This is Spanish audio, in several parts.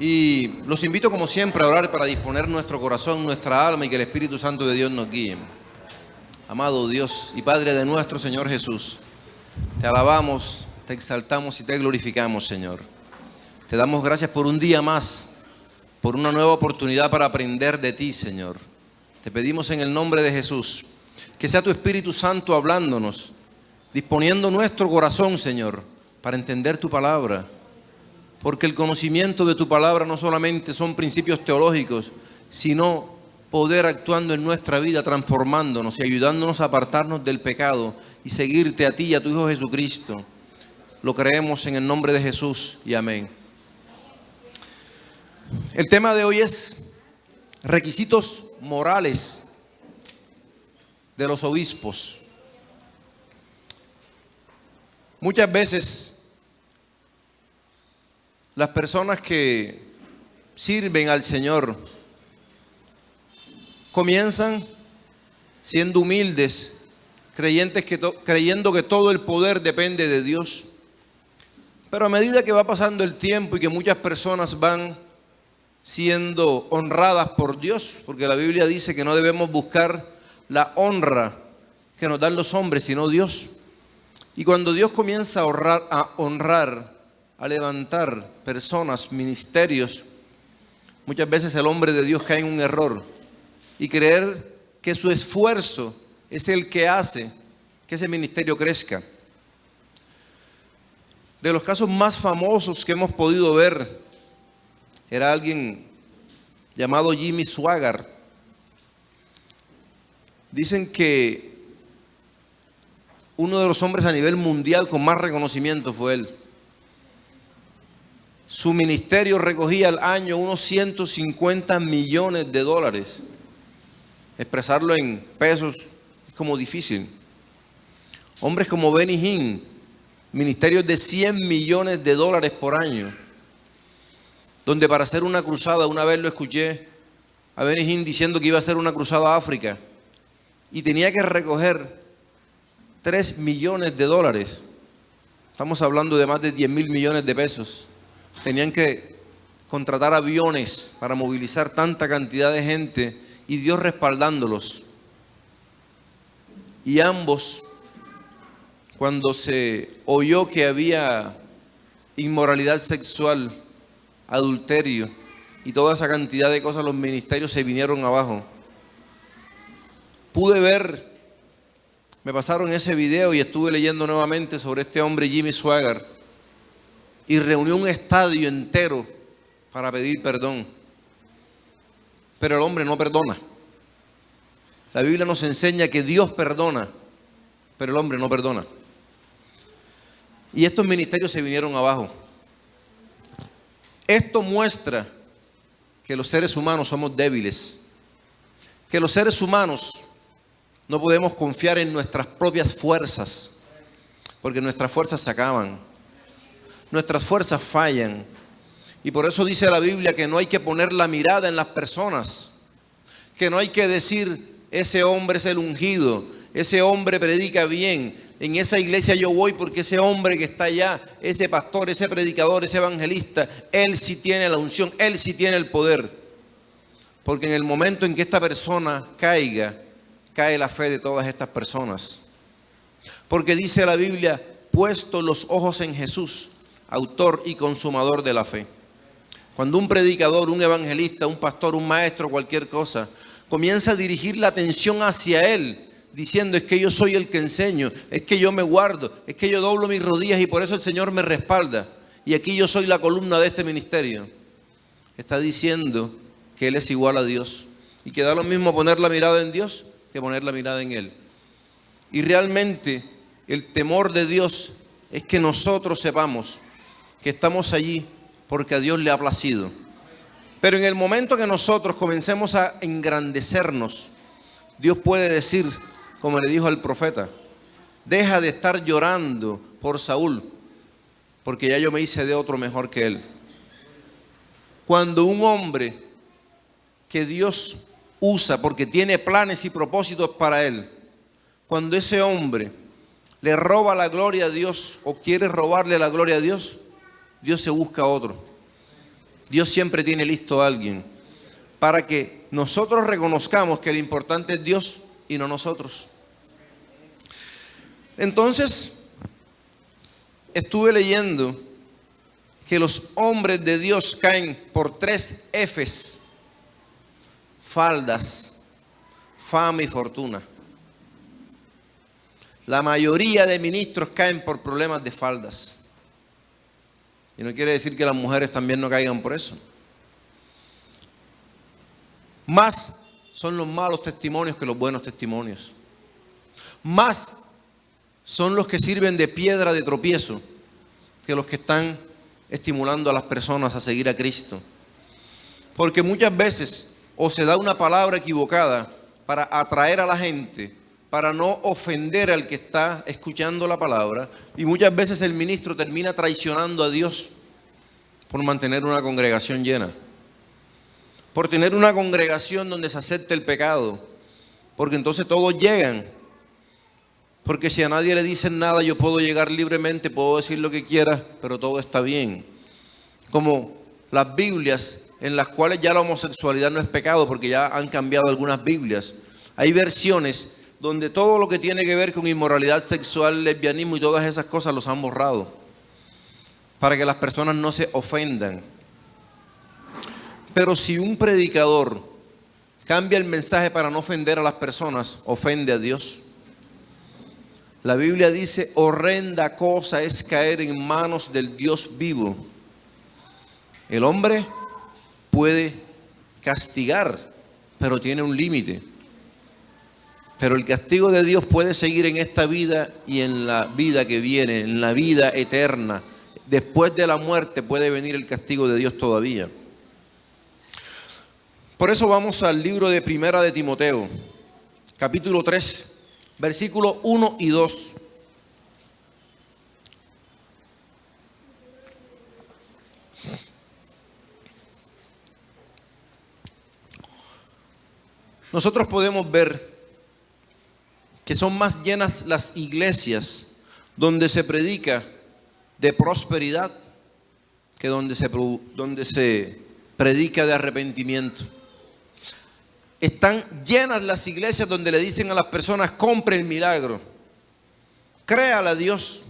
Y los invito como siempre a orar para disponer nuestro corazón, nuestra alma y que el Espíritu Santo de Dios nos guíe. Amado Dios y Padre de nuestro Señor Jesús, te alabamos, te exaltamos y te glorificamos, Señor. Te damos gracias por un día más, por una nueva oportunidad para aprender de ti, Señor. Te pedimos en el nombre de Jesús que sea tu Espíritu Santo hablándonos, disponiendo nuestro corazón, Señor, para entender tu palabra. Porque el conocimiento de tu palabra no solamente son principios teológicos, sino poder actuando en nuestra vida, transformándonos y ayudándonos a apartarnos del pecado y seguirte a ti y a tu Hijo Jesucristo. Lo creemos en el nombre de Jesús y amén. El tema de hoy es requisitos morales de los obispos. Muchas veces las personas que sirven al Señor comienzan siendo humildes, creyendo que todo el poder depende de Dios. Pero a medida que va pasando el tiempo y que muchas personas van siendo honradas por Dios, porque la Biblia dice que no debemos buscar la honra que nos dan los hombres, sino Dios. Y cuando Dios comienza a honrar, a levantar personas, ministerios, muchas veces el hombre de Dios cae en un error y creer que su esfuerzo es el que hace que ese ministerio crezca. De los casos más famosos que hemos podido ver, era alguien llamado Jimmy Swaggart. Dicen que uno de los hombres a nivel mundial con más reconocimiento fue él. Su ministerio recogía al año unos 150 millones de dólares. Expresarlo en pesos es como difícil. Hombres como Benny Hinn, ministerios de 100 millones de dólares por año, donde para hacer una cruzada, una vez lo escuché a Benny Hinn diciendo que iba a hacer una cruzada a África y tenía que recoger 3 millones de dólares. Estamos hablando de más de 10 mil millones de pesos. Tenían que contratar aviones para movilizar tanta cantidad de gente y Dios respaldándolos. Y ambos, cuando se oyó que había inmoralidad sexual, adulterio y toda esa cantidad de cosas, los ministerios se vinieron abajo. Pude ver, me pasaron ese video y estuve leyendo nuevamente sobre este hombre Jimmy Swaggart y reunió un estadio entero para pedir perdón. Pero el hombre no perdona. La Biblia nos enseña que Dios perdona, pero el hombre no perdona. Y estos ministerios se vinieron abajo. Esto muestra que los seres humanos somos débiles, que los seres humanos no podemos confiar en nuestras propias fuerzas, porque nuestras fuerzas se acaban, nuestras fuerzas fallan. Y por eso dice la Biblia que no hay que poner la mirada en las personas, que no hay que decir, ese hombre es el ungido, ese hombre predica bien, en esa iglesia yo voy porque ese hombre que está allá, ese pastor, ese predicador, ese evangelista, él sí tiene la unción, él sí tiene el poder. Porque en el momento en que esta persona caiga, cae la fe de todas estas personas. Porque dice la Biblia, puesto los ojos en Jesús, autor y consumador de la fe. Cuando un predicador, un evangelista, un pastor, un maestro, cualquier cosa, comienza a dirigir la atención hacia él, diciendo, es que yo soy el que enseño, es que yo me guardo, es que yo doblo mis rodillas y por eso el Señor me respalda. Y aquí yo soy la columna de este ministerio. Está diciendo que Él es igual a Dios y que da lo mismo poner la mirada en Dios que poner la mirada en Él. Y realmente el temor de Dios es que nosotros sepamos que estamos allí porque a Dios le ha placido. Pero en el momento que nosotros comencemos a engrandecernos, Dios puede decir, como le dijo al profeta, deja de estar llorando por Saúl, porque ya yo me hice de otro mejor que él. Cuando un hombre que Dios usa porque tiene planes y propósitos para él, cuando ese hombre le roba la gloria a Dios o quiere robarle la gloria a Dios, Dios se busca a otro. Dios siempre tiene listo a alguien para que nosotros reconozcamos que lo importante es Dios y no nosotros. Entonces, estuve leyendo que los hombres de Dios caen por 3 Fs: faldas, fama y fortuna. La mayoría de ministros caen por problemas de faldas. Y no quiere decir que las mujeres también no caigan por eso. Más son los malos testimonios que los buenos testimonios. Más son los que sirven de piedra de tropiezo que los que están estimulando a las personas a seguir a Cristo. Porque muchas veces o se da una palabra equivocada para atraer a la gente, para no ofender al que está escuchando la palabra, y muchas veces el ministro termina traicionando a Dios por mantener una congregación llena, por tener una congregación donde se acepte el pecado, porque entonces todos llegan, porque si a nadie le dicen nada yo puedo llegar libremente, puedo decir lo que quiera, pero todo está bien. Como las Biblias en las cuales ya la homosexualidad no es pecado, porque ya han cambiado algunas Biblias. Hay versiones donde todo lo que tiene que ver con inmoralidad sexual, lesbianismo y todas esas cosas los han borrado, para que las personas no se ofendan. Pero si un predicador cambia el mensaje para no ofender a las personas, ofende a Dios. La Biblia dice: horrenda cosa es caer en manos del Dios vivo. El hombre puede castigar, pero tiene un límite. Pero el castigo de Dios puede seguir en esta vida y en la vida que viene, en la vida eterna. Después de la muerte puede venir el castigo de Dios todavía. Por eso vamos al libro de Primera de Timoteo, capítulo 3, versículos 1 y 2. Nosotros podemos ver que son más llenas las iglesias donde se predica de prosperidad que donde se predica de arrepentimiento. Están llenas las iglesias donde le dicen a las personas: compre el milagro, créale a Dios,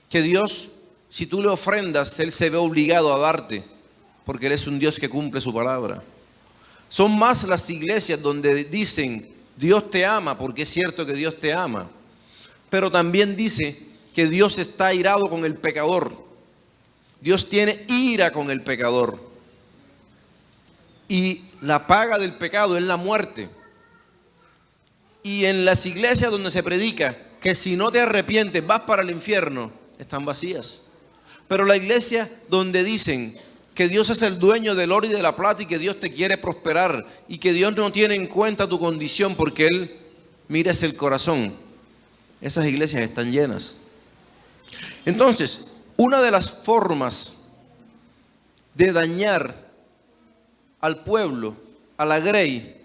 que Dios, si tú le ofrendas, Él se ve obligado a darte, porque Él es un Dios que cumple su palabra. Son más las iglesias donde dicen: Dios te ama, porque es cierto que Dios te ama, pero también dice que Dios está airado con el pecador. Dios tiene ira con el pecador. Y la paga del pecado es la muerte. Y en las iglesias donde se predica que si no te arrepientes vas para el infierno, están vacías. Pero la iglesia donde dicen que Dios es el dueño del oro y de la plata y que Dios te quiere prosperar y que Dios no tiene en cuenta tu condición porque Él mira hacia el corazón, esas iglesias están llenas. Entonces, una de las formas de dañar al pueblo, a la grey,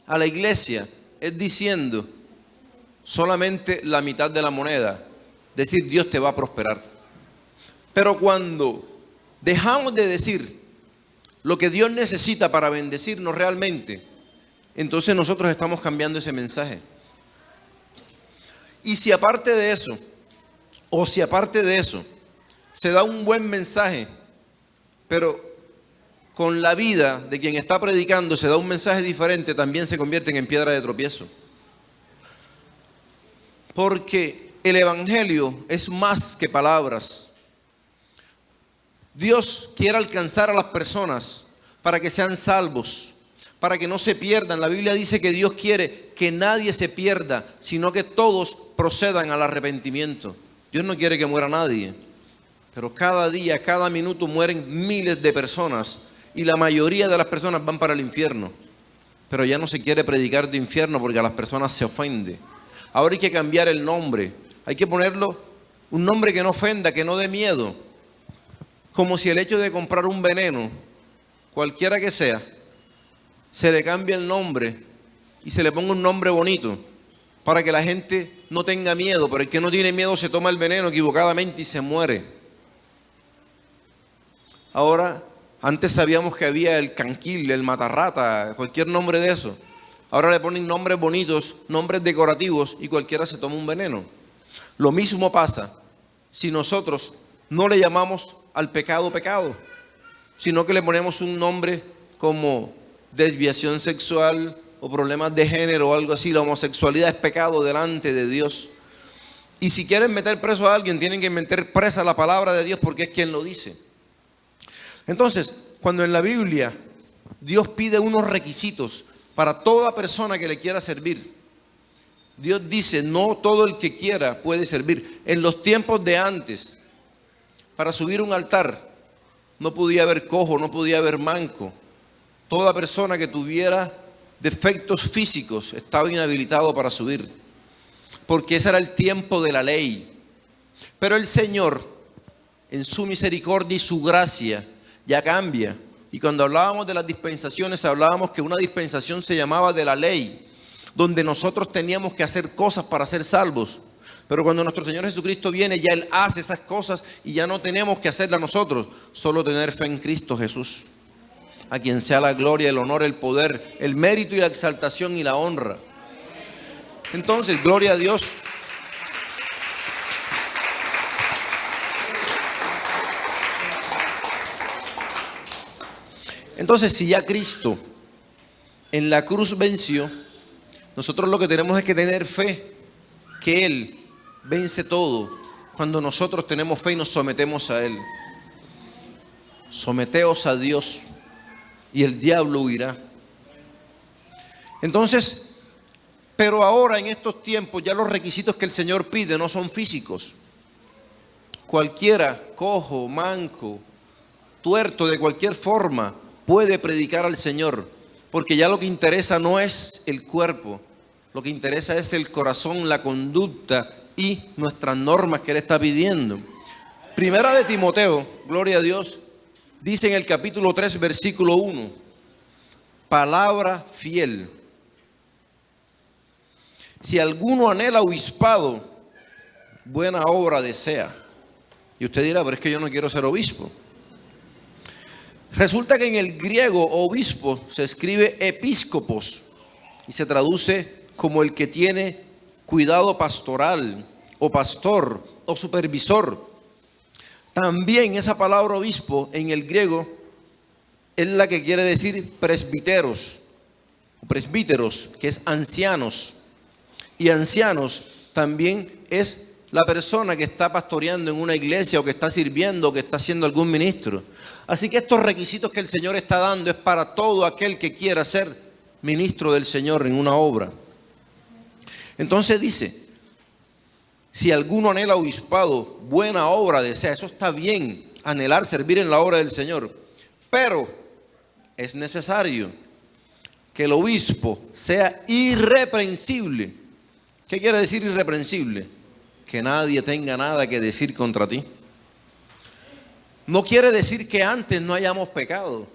a la iglesia, es diciendo solamente la mitad de la moneda, decir Dios te va a prosperar. Pero cuando dejamos de decir lo que Dios necesita para bendecirnos realmente, entonces nosotros estamos cambiando ese mensaje. Y si aparte de eso, se da un buen mensaje, pero con la vida de quien está predicando se da un mensaje diferente, también se convierten en piedra de tropiezo. Porque el evangelio es más que palabras. Dios quiere alcanzar a las personas para que sean salvos, para que no se pierdan. La Biblia dice que Dios quiere que nadie se pierda, sino que todos procedan al arrepentimiento. Dios no quiere que muera nadie, pero cada día, cada minuto mueren miles de personas y la mayoría de las personas van para el infierno. Pero ya no se quiere predicar de infierno porque a las personas se ofende. Ahora hay que cambiar el nombre, hay que ponerlo un nombre que no ofenda, que no dé miedo. Como si el hecho de comprar un veneno, cualquiera que sea, se le cambie el nombre y se le ponga un nombre bonito para que la gente no tenga miedo, pero el que no tiene miedo se toma el veneno equivocadamente y se muere. Ahora Antes sabíamos que había el canquil, el matarrata, cualquier nombre de eso. Ahora le ponen nombres bonitos, nombres decorativos y cualquiera se toma un veneno. Lo mismo pasa si nosotros no le llamamos al pecado pecado, sino que le ponemos un nombre como desviación sexual o problemas de género o algo así. La homosexualidad es pecado delante de Dios. Y si quieren meter preso a alguien, tienen que meter presa la palabra de Dios porque es quien lo dice. Entonces, cuando en la Biblia Dios pide unos requisitos para toda persona que le quiera servir, Dios dice, no todo el que quiera puede servir. En los tiempos de antes, para subir un altar, no podía haber cojo, no podía haber manco. Toda persona que tuviera defectos físicos estaba inhabilitado para subir, porque ese era el tiempo de la ley. Pero el Señor, en su misericordia y su gracia, ya cambia. Y cuando hablábamos de las dispensaciones, hablábamos que una dispensación se llamaba de la ley, donde nosotros teníamos que hacer cosas para ser salvos. Pero cuando nuestro Señor Jesucristo viene, ya Él hace esas cosas y ya no tenemos que hacerlas nosotros, solo tener fe en Cristo Jesús, a quien sea la gloria, el honor, el poder, el mérito y la exaltación y la honra. Entonces, gloria a Dios. Entonces, si ya Cristo en la cruz venció, nosotros lo que tenemos es que tener fe que Él vence todo cuando nosotros tenemos fe y nos sometemos a Él. Someteos a Dios y el diablo huirá. Entonces, pero ahora en estos tiempos ya los requisitos que el Señor pide no son físicos. Cualquiera, cojo, manco, tuerto de cualquier forma, puede predicar al Señor, porque ya lo que interesa no es el cuerpo, lo que interesa es el corazón, la conducta y nuestras normas que Él está pidiendo. Primera de Timoteo, gloria a Dios, dice en el capítulo 3, versículo 1, palabra fiel. Si alguno anhela obispado, buena obra desea. Y usted dirá, pero es que yo no quiero ser obispo. Resulta que en el griego obispo se escribe episcopos y se traduce como el que tiene cuidado pastoral o pastor o supervisor. También esa palabra obispo en el griego es la que quiere decir presbíteros o presbíteros, que es ancianos. Y ancianos también es la persona que está pastoreando en una iglesia o que está sirviendo o que está siendo algún ministro. Así que estos requisitos que el Señor está dando es para todo aquel que quiera ser ministro del Señor en una obra. Entonces dice, si alguno anhela obispado, buena obra desea. Eso está bien, anhelar servir en la obra del Señor. Pero es necesario que el obispo sea irreprensible. ¿Qué quiere decir irreprensible? Que nadie tenga nada que decir contra ti. No quiere decir que antes no hayamos pecado,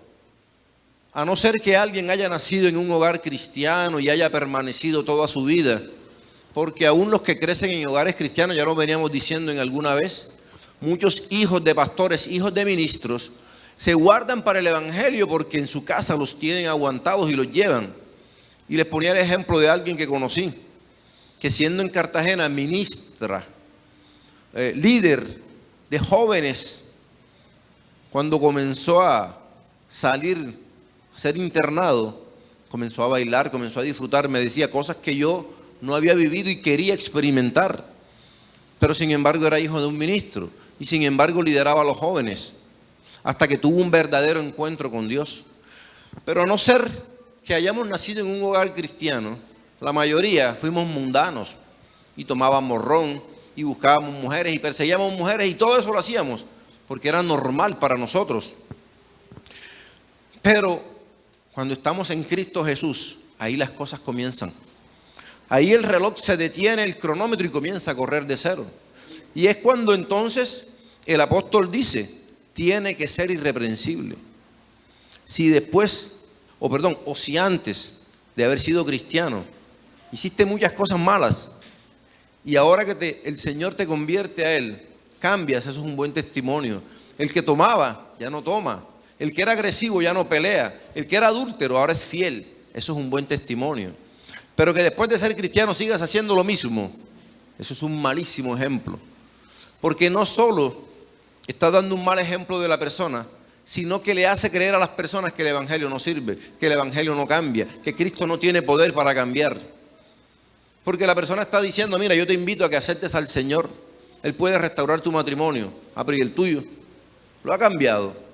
a no ser que alguien haya nacido en un hogar cristiano y haya permanecido toda su vida, porque aún los que crecen en hogares cristianos, ya lo veníamos diciendo en alguna vez, muchos hijos de pastores, hijos de ministros, se guardan para el evangelio porque en su casa los tienen aguantados y los llevan. Y les ponía el ejemplo de alguien que conocí, que siendo en Cartagena ministra, líder de jóvenes, cuando comenzó a salir, a ser internado, comenzó a bailar, comenzó a disfrutar, me decía cosas que yo no había vivido y quería experimentar, pero sin embargo era hijo de un ministro y sin embargo lideraba a los jóvenes hasta que tuvo un verdadero encuentro con Dios. Pero a no ser que hayamos nacido en un hogar cristiano, la mayoría fuimos mundanos y tomábamos ron y buscábamos mujeres y perseguíamos mujeres y todo eso lo hacíamos porque era normal para nosotros. Pero cuando estamos en Cristo Jesús, ahí las cosas comienzan. Ahí el reloj se detiene, el cronómetro, y comienza a correr de cero. Y es cuando entonces el apóstol dice, tiene que ser irreprensible. Si después, o si antes de haber sido cristiano, hiciste muchas cosas malas y ahora que el Señor te convierte a Él, cambias, eso es un buen testimonio. El que tomaba, ya no toma. El que era agresivo ya no pelea. El que era adúltero ahora es fiel. Eso es un buen testimonio. Pero que después de ser cristiano sigas haciendo lo mismo, eso es un malísimo ejemplo. Porque no solo está dando un mal ejemplo de la persona, sino que le hace creer a las personas que el evangelio no sirve, que el evangelio no cambia, que Cristo no tiene poder para cambiar. Porque la persona está diciendo, mira, yo te invito a que aceptes al Señor. Él puede restaurar tu matrimonio. Ah, pero ¿y el tuyo? Lo ha cambiado.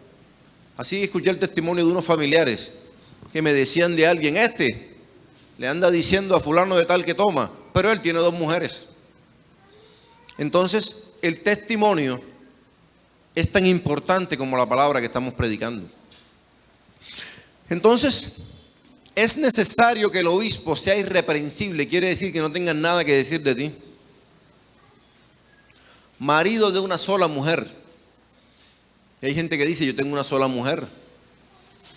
Así escuché el testimonio de unos familiares que me decían de alguien, le anda diciendo a fulano de tal que toma, pero él tiene 2 mujeres. Entonces, el testimonio es tan importante como la palabra que estamos predicando. Entonces, es necesario que el obispo sea irreprensible, quiere decir que no tengan nada que decir de ti. Marido de una sola mujer. Y hay gente que dice, yo tengo una sola mujer,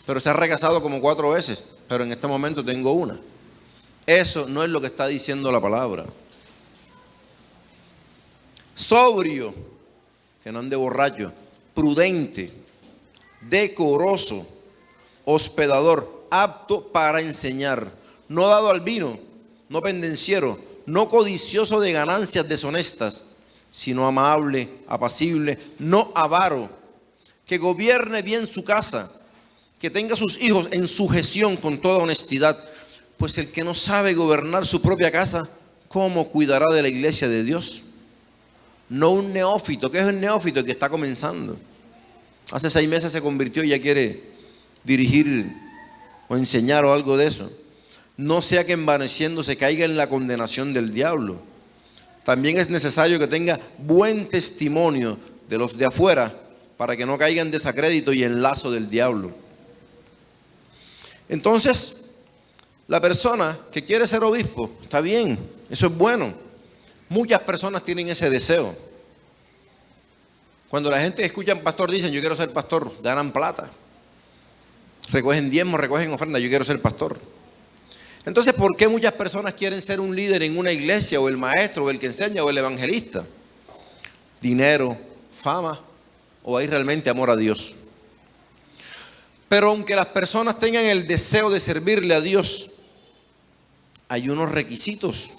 pero se ha recasado como 4 veces, pero en este momento tengo una. Eso no es lo que está diciendo la palabra. Sobrio, que no ande borracho, prudente, decoroso, hospedador, apto para enseñar, no dado al vino, no pendenciero, no codicioso de ganancias deshonestas, sino amable, apacible, no avaro, que gobierne bien su casa, que tenga a sus hijos en sujeción con toda honestidad, pues el que no sabe gobernar su propia casa, ¿cómo cuidará de la iglesia de Dios? No un neófito. ¿Qué es un neófito? Que está comenzando. Hace 6 meses se convirtió y ya quiere dirigir o enseñar o algo de eso. No sea que envaneciéndose caiga en la condenación del diablo. También es necesario que tenga buen testimonio de los de afuera para que no caiga en desacrédito y en lazo del diablo. Entonces, la persona que quiere ser obispo, está bien, eso es bueno. Muchas personas tienen ese deseo. Cuando la gente escucha a un pastor, dicen, yo quiero ser pastor, ganan plata. Recogen diezmos, recogen ofrendas, yo quiero ser pastor. Entonces, ¿por qué muchas personas quieren ser un líder en una iglesia, o el maestro, o el que enseña, o el evangelista? Dinero, fama, o hay realmente amor a Dios. Pero aunque las personas tengan el deseo de servirle a Dios, hay unos requisitos.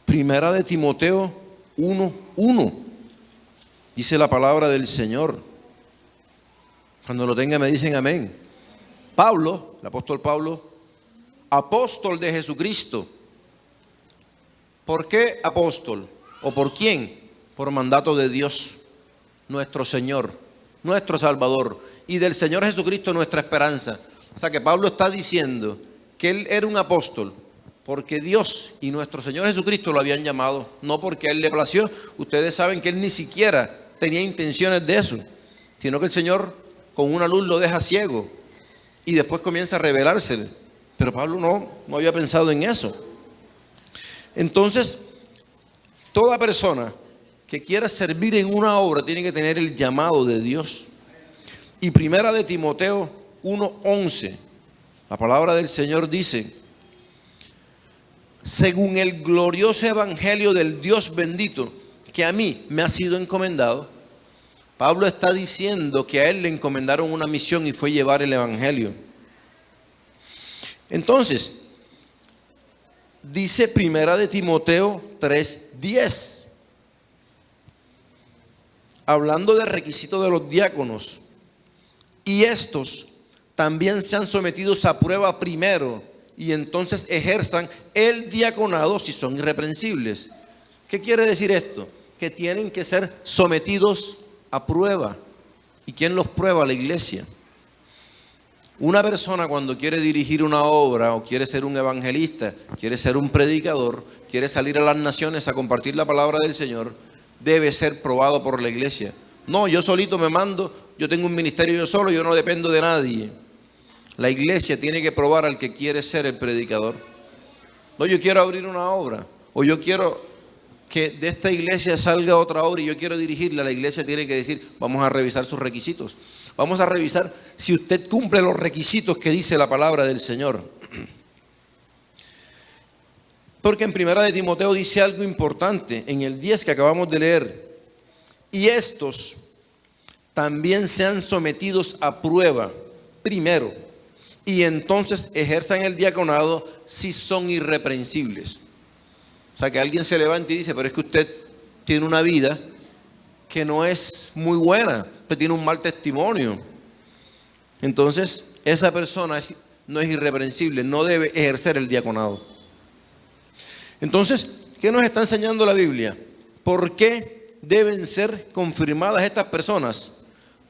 Primera de Timoteo 1:1. Dice la palabra del Señor. Cuando lo tengan me dicen amén. Pablo, el apóstol Pablo, apóstol de Jesucristo. ¿Por qué apóstol? ¿O por quién? Por mandato de Dios, nuestro Señor, nuestro Salvador, y del Señor Jesucristo nuestra esperanza. O sea que Pablo está diciendo que él era un apóstol porque Dios y nuestro Señor Jesucristo lo habían llamado, no porque a él le plació. Ustedes saben que él ni siquiera tenía intenciones de eso, sino que el Señor con una luz lo deja ciego y después comienza a revelársele. Pero Pablo no había pensado en eso. Entonces, toda persona que quiera servir en una obra tiene que tener el llamado de Dios. Y primera de Timoteo 1:11, la palabra del Señor dice, según el glorioso evangelio del Dios bendito, que a mí me ha sido encomendado. Pablo está diciendo que a él le encomendaron una misión y fue llevar el evangelio. Entonces, dice primera de Timoteo 3:10, hablando del requisito de los diáconos, y estos también sean sometidos a prueba primero y entonces ejerzan el diaconado si son irreprensibles. ¿Qué quiere decir esto? Que tienen que ser sometidos a prueba. ¿Y quién los prueba? La iglesia. Una persona cuando quiere dirigir una obra o quiere ser un evangelista, quiere ser un predicador, quiere salir a las naciones a compartir la palabra del Señor, debe ser probado por la iglesia. No, yo solito me mando, yo tengo un ministerio yo solo, yo no dependo de nadie. La iglesia tiene que probar al que quiere ser el predicador. No, yo quiero abrir una obra, o yo quiero que de esta iglesia salga otra obra y yo quiero dirigirla. La iglesia tiene que decir, vamos a revisar sus requisitos. Vamos a revisar si usted cumple los requisitos que dice la palabra del Señor. Porque en primera de Timoteo dice algo importante, en el 10 que acabamos de leer. Y estos también sean sometidos a prueba primero, y entonces ejerzan el diaconado si son irreprensibles. O sea, que alguien se levante y dice, pero es que usted tiene una vida que no es muy buena, usted tiene un mal testimonio. Entonces, esa persona no es irreprensible, no debe ejercer el diaconado. Entonces, ¿qué nos está enseñando la Biblia? ¿Por qué deben ser confirmadas estas personas?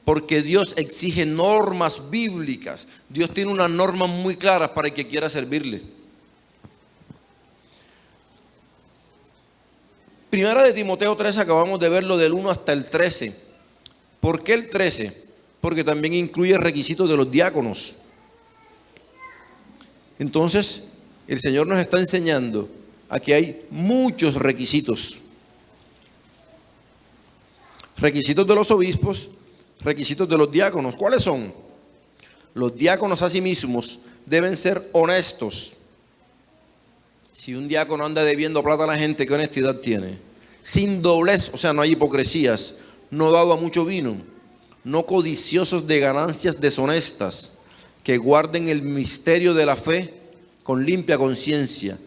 Porque Dios exige normas bíblicas. Dios tiene unas normas muy claras para el que quiera servirle. Primera de Timoteo 3, acabamos de verlo del 1 hasta el 13. ¿Por qué el 13? Porque también incluye requisitos de los diáconos. Entonces, el Señor nos está enseñando aquí hay muchos requisitos. Requisitos de los obispos, requisitos de los diáconos. ¿Cuáles son? Los diáconos asimismos deben ser honestos. Si un diácono anda debiendo plata a la gente, ¿qué honestidad tiene? Sin doblez, o sea, no hay hipocresías, no dado a mucho vino, no codiciosos de ganancias deshonestas, que guarden el misterio de la fe con limpia conciencia.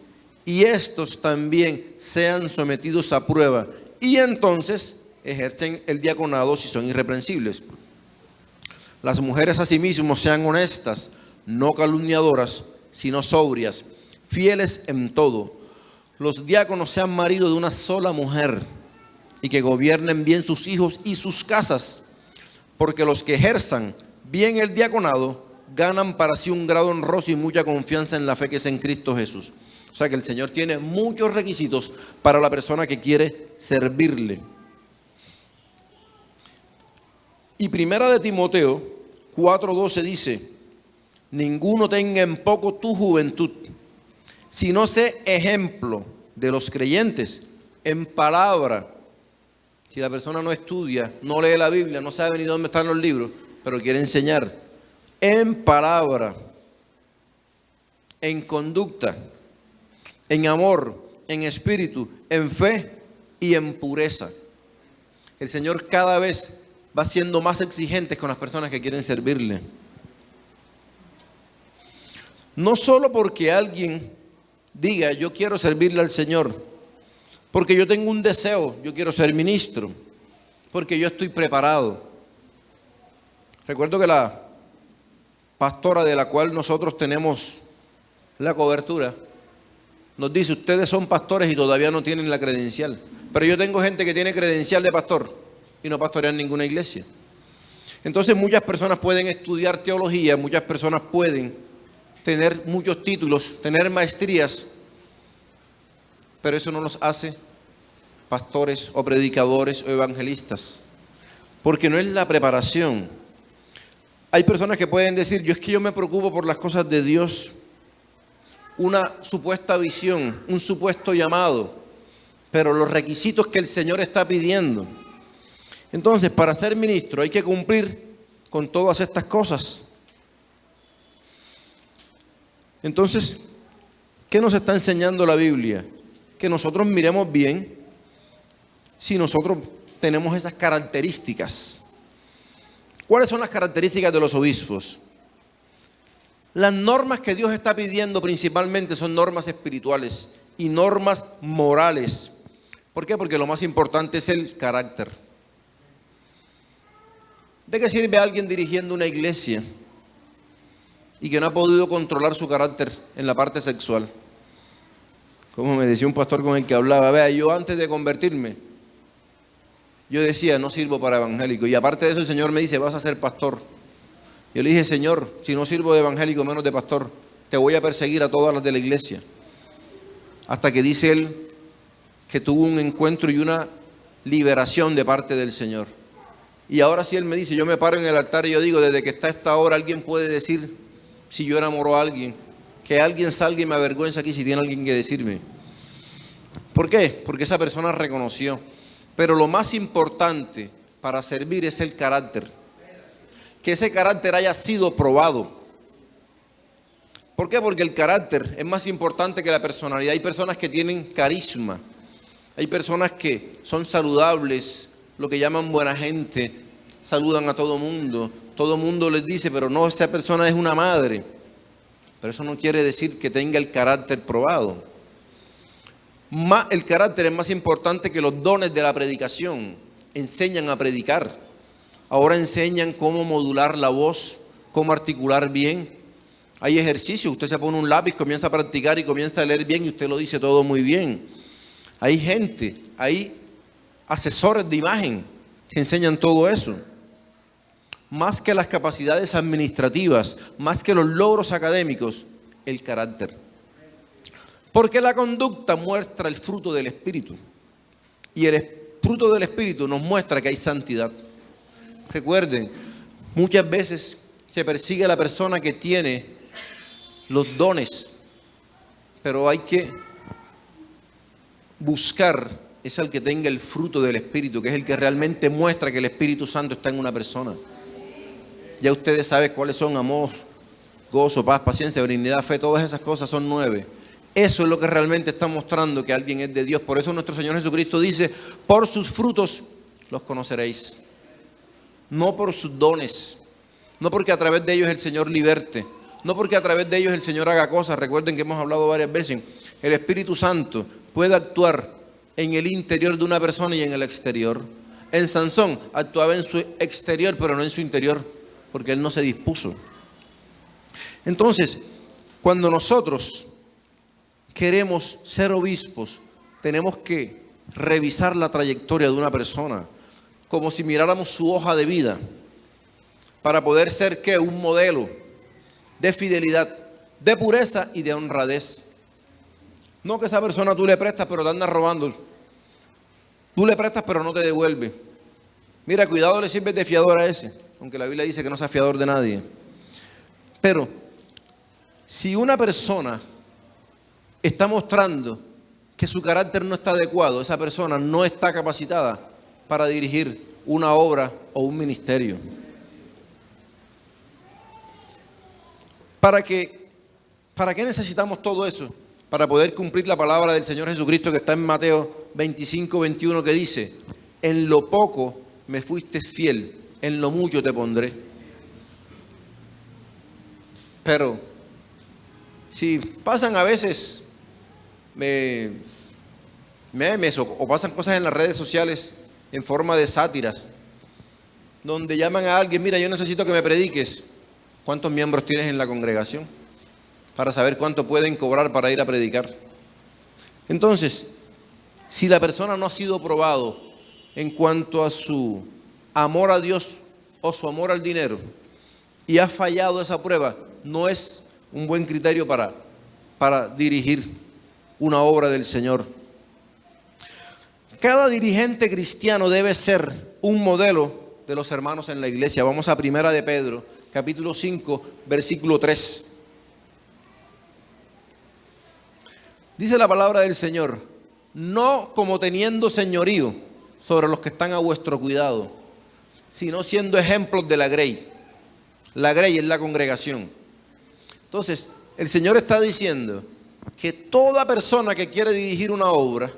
Y estos también sean sometidos a prueba y entonces ejercen el diaconado si son irreprensibles. Las mujeres asimismo sean honestas, no calumniadoras, sino sobrias, fieles en todo. Los diáconos sean maridos de una sola mujer y que gobiernen bien sus hijos y sus casas, porque los que ejerzan bien el diaconado ganan para sí un grado honroso y mucha confianza en la fe que es en Cristo Jesús. O sea que el Señor tiene muchos requisitos para la persona que quiere servirle. Y primera de Timoteo 4:12 dice, ninguno tenga en poco tu juventud, sino sé ejemplo de los creyentes en palabra. Si la persona no estudia, no lee la Biblia, no sabe ni dónde están los libros, pero quiere enseñar, en palabra, en conducta, en amor, en espíritu, en fe y en pureza. El Señor cada vez va siendo más exigente con las personas que quieren servirle. No solo porque alguien diga, yo quiero servirle al Señor, porque yo tengo un deseo, yo quiero ser ministro, porque yo estoy preparado. Recuerdo que la pastora de la cual nosotros tenemos la cobertura, nos dice, ustedes son pastores y todavía no tienen la credencial. Pero yo tengo gente que tiene credencial de pastor y no pastorean ninguna iglesia. Entonces muchas personas pueden estudiar teología, muchas personas pueden tener muchos títulos, tener maestrías, pero eso no los hace pastores o predicadores o evangelistas, porque no es la preparación. Hay personas que pueden decir, yo es que yo me preocupo por las cosas de Dios, una supuesta visión, un supuesto llamado, pero los requisitos que el Señor está pidiendo. Entonces, para ser ministro hay que cumplir con todas estas cosas. Entonces, ¿qué nos está enseñando la Biblia? Que nosotros miremos bien si nosotros tenemos esas características. ¿Cuáles son las características de los obispos? Las normas que Dios está pidiendo principalmente son normas espirituales y normas morales. ¿Por qué? Porque lo más importante es el carácter. ¿De qué sirve alguien dirigiendo una iglesia y que no ha podido controlar su carácter en la parte sexual? Como me decía un pastor con el que hablaba, vea, yo antes de convertirme, yo decía, no sirvo para evangélico. Y aparte de eso el Señor me dice, vas a ser pastor. Yo le dije, Señor, si no sirvo de evangélico, menos de pastor, te voy a perseguir a todas las de la iglesia. Hasta que dice él que tuvo un encuentro y una liberación de parte del Señor. Y ahora sí él me dice, yo me paro en el altar y yo digo, desde que está a esta hora, alguien puede decir si yo enamoro a alguien. Que alguien salga y me avergüenza aquí si tiene alguien que decirme. ¿Por qué? Porque esa persona reconoció. Pero lo más importante para servir es el carácter. Que ese carácter haya sido probado. ¿Por qué? Porque el carácter es más importante que la personalidad. Hay personas que tienen carisma. Hay personas que son saludables, lo que llaman buena gente, saludan a todo mundo les dice, pero no, esa persona es una madre. Pero eso no quiere decir que tenga el carácter probado. El carácter es más importante que los dones de la predicación. Enseñan a predicar. Ahora enseñan cómo modular la voz, cómo articular bien. Hay ejercicios, usted se pone un lápiz, comienza a practicar y comienza a leer bien y usted lo dice todo muy bien. Hay gente, hay asesores de imagen que enseñan todo eso. Más que las capacidades administrativas, más que los logros académicos, el carácter. Porque la conducta muestra el fruto del Espíritu. Y el fruto del Espíritu nos muestra que hay santidad. Recuerden, muchas veces se persigue a la persona que tiene los dones, pero hay que buscar es al que tenga el fruto del Espíritu, que es el que realmente muestra que el Espíritu Santo está en una persona. Ya ustedes saben cuáles son: amor, gozo, paz, paciencia, benignidad, fe. Todas esas cosas son 9. Eso es lo que realmente está mostrando que alguien es de Dios. Por eso nuestro Señor Jesucristo dice: por sus frutos los conoceréis. No por sus dones, no porque a través de ellos el Señor liberte, no porque a través de ellos el Señor haga cosas. Recuerden que hemos hablado varias veces, el Espíritu Santo puede actuar en el interior de una persona y en el exterior. En Sansón actuaba en su exterior, pero no en su interior, porque él no se dispuso. Entonces, cuando nosotros queremos ser obispos, tenemos que revisar la trayectoria de una persona, como si miráramos su hoja de vida, para poder ser ¿qué? Un modelo de fidelidad, de pureza y de honradez. No que esa persona tú le prestas pero te andas robando. Tú le prestas pero no te devuelve. Mira, cuidado, le sirves de fiador a ese, aunque la Biblia dice que no sea fiador de nadie. Pero si una persona está mostrando que su carácter no está adecuado, esa persona no está capacitada para dirigir una obra o un ministerio. ¿Para qué necesitamos todo eso? Para poder cumplir la palabra del Señor Jesucristo que está en Mateo 25, 21, que dice: en lo poco me fuiste fiel, en lo mucho te pondré. Pero si pasan a veces memes o pasan cosas en las redes sociales en forma de sátiras, donde llaman a alguien: mira, yo necesito que me prediques. ¿Cuántos miembros tienes en la congregación? Para saber cuánto pueden cobrar para ir a predicar. Entonces, si la persona no ha sido probado en cuanto a su amor a Dios o su amor al dinero, y ha fallado esa prueba, no es un buen criterio para dirigir una obra del Señor. Cada dirigente cristiano debe ser un modelo de los hermanos en la iglesia. Vamos a 1 de Pedro, capítulo 5, versículo 3. Dice la palabra del Señor: no como teniendo señorío sobre los que están a vuestro cuidado, sino siendo ejemplos de la grey. La grey es la congregación. Entonces, el Señor está diciendo que toda persona que quiere dirigir una obra,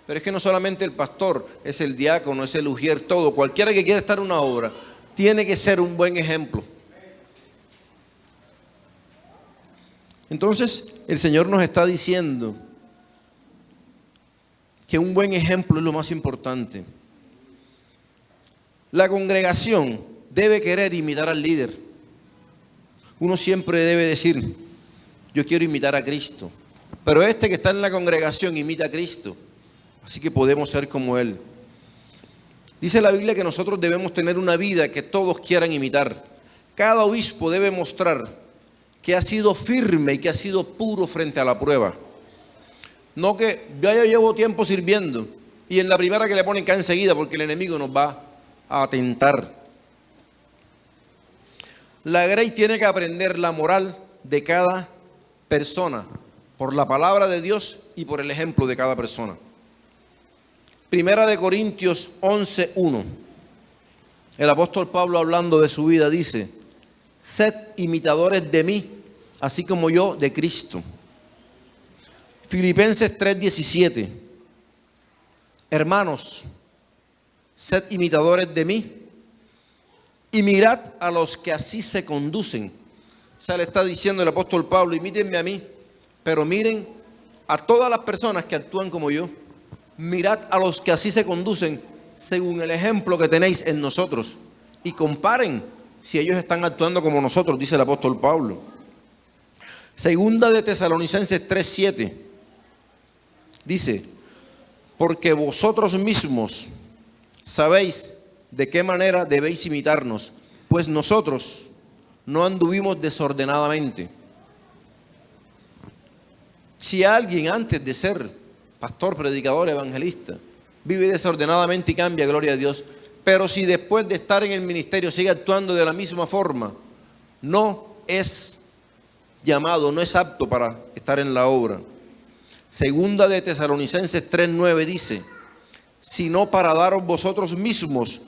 pero es que no solamente el pastor, es el diácono, es el ujier, todo, cualquiera que quiera estar en una obra, tiene que ser un buen ejemplo. Entonces, el Señor nos está diciendo que un buen ejemplo es lo más importante. La congregación debe querer imitar al líder. Uno siempre debe decir: yo quiero imitar a Cristo. Pero este que está en la congregación imita a Cristo, así que podemos ser como Él. Dice la Biblia que nosotros debemos tener una vida que todos quieran imitar. Cada obispo debe mostrar que ha sido firme y que ha sido puro frente a la prueba. No que yo ya llevo tiempo sirviendo y en la primera que le ponen cae enseguida, porque el enemigo nos va a atentar. La grey tiene que aprender la moral de cada persona por la palabra de Dios y por el ejemplo de cada persona. 1 Corintios 11:1. El apóstol Pablo, hablando de su vida, dice: sed imitadores de mí, así como yo de Cristo. Filipenses 3:17. Hermanos, sed imitadores de mí, Y mirad a los que así se conducen. O sea, le está diciendo el apóstol Pablo, imítenme a mí, pero miren a todas las personas que actúan como yo. Mirad a los que así se conducen según el ejemplo que tenéis en nosotros. Y comparen si ellos están actuando como nosotros, dice el apóstol Pablo. Segunda de Tesalonicenses 3:7 dice, porque vosotros mismos sabéis de qué manera debéis imitarnos, pues nosotros no anduvimos desordenadamente. Si alguien antes de ser pastor, predicador, evangelista, vive desordenadamente y cambia, gloria a Dios, pero si después de estar en el ministerio sigue actuando de la misma forma, no es llamado, no es apto para estar en la obra. Segunda de Tesalonicenses 3:9 dice, sino para daros vosotros mismos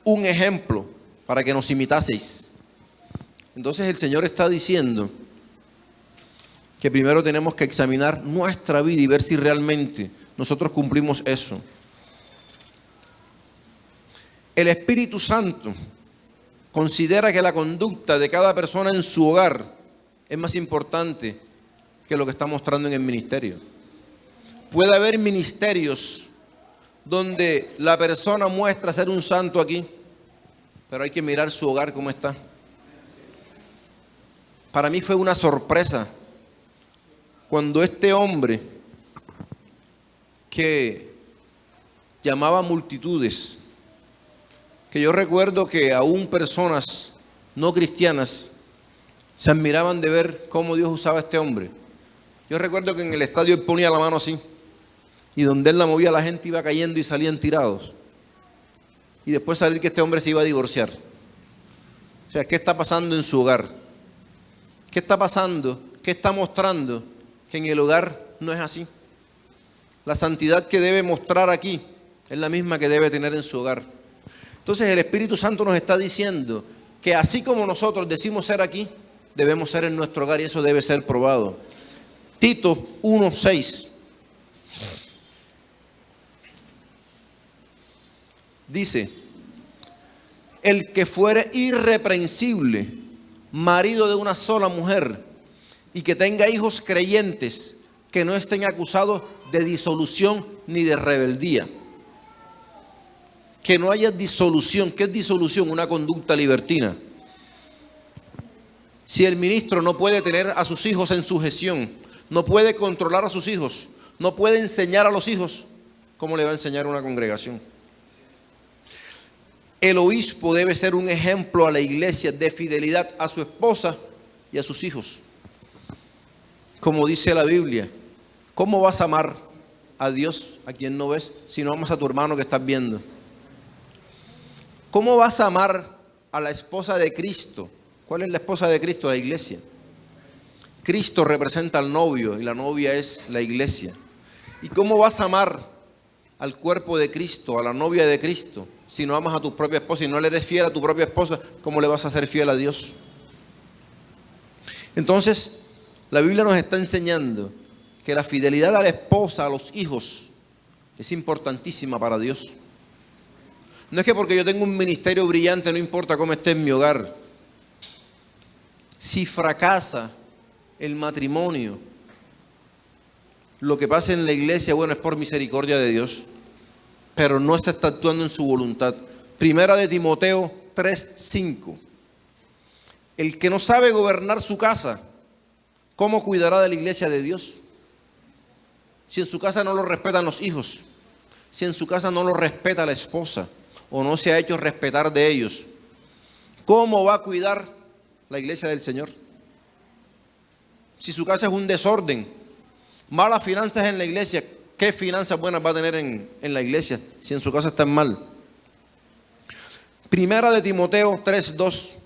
un ejemplo para que nos imitaseis. Entonces el Señor está diciendo que primero tenemos que examinar nuestra vida y ver si realmente nosotros cumplimos eso. El Espíritu Santo considera que la conducta de cada persona en su hogar es más importante que lo que está mostrando en el ministerio. Puede haber ministerios donde la persona muestra ser un santo aquí, pero hay que mirar su hogar cómo está. Para mí fue una sorpresa cuando este hombre que llamaba multitudes, que yo recuerdo que aún personas no cristianas se admiraban de ver cómo Dios usaba a este hombre. Yo recuerdo que en el estadio él ponía la mano así, y donde él la movía la gente iba cayendo y salían tirados. Y después salir que este hombre se iba a divorciar. O sea, ¿qué está pasando en su hogar? ¿Qué está pasando? ¿Qué está mostrando? Que en el hogar no es así. La santidad que debe mostrar aquí es la misma que debe tener en su hogar. Entonces el Espíritu Santo nos está diciendo que así como nosotros decimos ser aquí, debemos ser en nuestro hogar y eso debe ser probado. Tito 1:6 dice, el que fuere irreprensible, marido de una sola mujer, y que tenga hijos creyentes, que no estén acusados de disolución ni de rebeldía. Que no haya disolución. ¿Qué es disolución? Una conducta libertina. Si el ministro no puede tener a sus hijos en sujeción, no puede controlar a sus hijos, no puede enseñar a los hijos, ¿cómo le va a enseñar a una congregación? El obispo debe ser un ejemplo a la iglesia de fidelidad a su esposa y a sus hijos. Como dice la Biblia, ¿cómo vas a amar a Dios a quien no ves si no amas a tu hermano que estás viendo? ¿Cómo vas a amar a la esposa de Cristo? ¿Cuál es la esposa de Cristo? La iglesia. Cristo representa al novio y la novia es la iglesia. ¿Y cómo vas a amar al cuerpo de Cristo, a la novia de Cristo, si no amas a tu propia esposa y no le eres fiel a tu propia esposa? ¿Cómo le vas a ser fiel a Dios? Entonces, la Biblia nos está enseñando que la fidelidad a la esposa, a los hijos, es importantísima para Dios. No es que porque yo tengo un ministerio brillante, no importa cómo esté en mi hogar. Si fracasa el matrimonio, lo que pasa en la iglesia, bueno, es por misericordia de Dios, pero no se está actuando en su voluntad. Primera de Timoteo 3:5. El que no sabe gobernar su casa, ¿cómo cuidará de la iglesia de Dios? Si en su casa no lo respetan los hijos, si en su casa no lo respeta la esposa, o no se ha hecho respetar de ellos, ¿cómo va a cuidar la iglesia del Señor? Si su casa es un desorden, malas finanzas en la iglesia, ¿qué finanzas buenas va a tener en la iglesia si en su casa están mal? Primera de Timoteo 3:2.